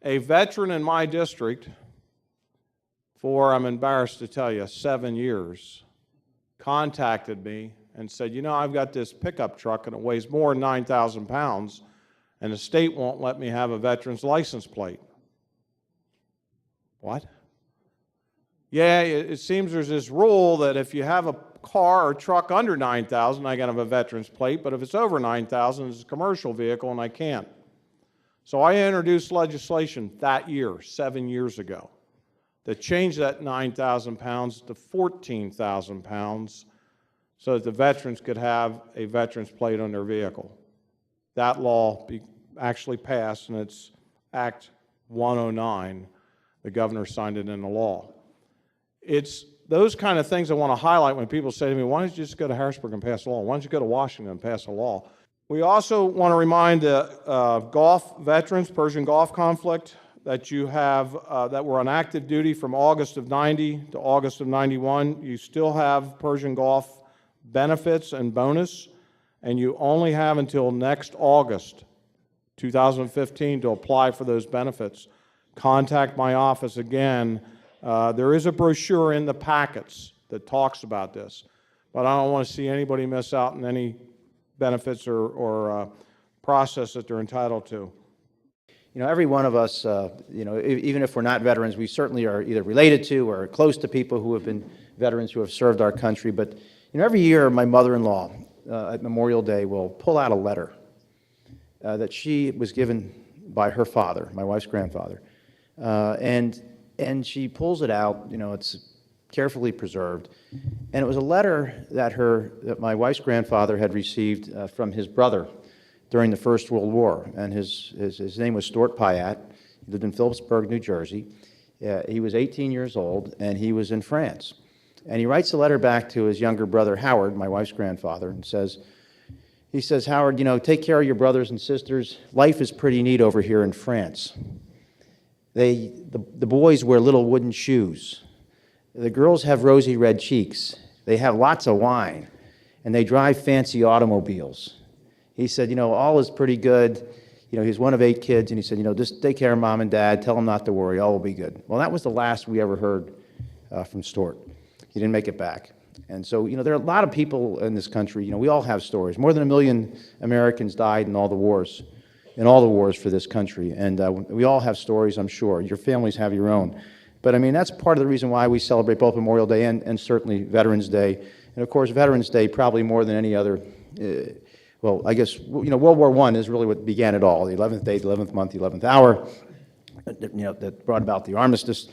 A veteran in my district for, I'm embarrassed to tell you, 7 years, contacted me and said, you know, I've got this pickup truck and it weighs more than 9,000 pounds, and the state won't let me have a veteran's license plate. What? Yeah, it seems there's this rule that if you have a car or truck under 9,000, I can have a veteran's plate, but if it's over 9,000, it's a commercial vehicle and I can't. So I introduced legislation that year, 7 years ago, that changed that 9,000 pounds to 14,000 pounds so that the veterans could have a veteran's plate on their vehicle. That law actually passed, and it's Act 109. The governor signed it into law. It's those kind of things I want to highlight when people say to me, why don't you just go to Harrisburg and pass a law? Why don't you go to Washington and pass a law? We also want to remind the Gulf veterans, Persian Gulf conflict, that you have, that were on active duty from August of 90 to August of 91. You still have Persian Gulf benefits and bonus, and you only have until next August 2015 to apply for those benefits. Contact my office again. There is a brochure in the packets that talks about this, but I don't want to see anybody miss out on any benefits or process that they're entitled to. You know, every one of us, you know, even if we're not veterans, we certainly are either related to or close to people who have been veterans who have served our country. But, you know, every year my mother-in-law at Memorial Day will pull out a letter that she was given by her father, my wife's grandfather. And she pulls it out, you know, it's carefully preserved. And it was a letter that my wife's grandfather had received from his brother during the First World War. And his name was Stuart Pyatt. He lived in Phillipsburg, New Jersey. He was 18 years old, and he was in France. And he writes a letter back to his younger brother, Howard, my wife's grandfather, and he says, Howard, you know, take care of your brothers and sisters. Life is pretty neat over here in France. The boys wear little wooden shoes. The girls have rosy red cheeks. They have lots of wine, and they drive fancy automobiles. He said, you know, all is pretty good. You know, he's one of 8 kids, and he said, you know, just take care of Mom and Dad. Tell them not to worry. All will be good. Well, that was the last we ever heard from Stuart. He didn't make it back. And so, you know, there are a lot of people in this country. You know, we all have stories. More than 1 million Americans died in all the wars for this country. And we all have stories, I'm sure. Your families have your own. But, I mean, that's part of the reason why we celebrate both Memorial Day and certainly Veterans Day. And, of course, Veterans Day probably more than any other, well, I guess, you know, World War I is really what began it all. The 11th day, the 11th month, the 11th hour, you know, that brought about the armistice.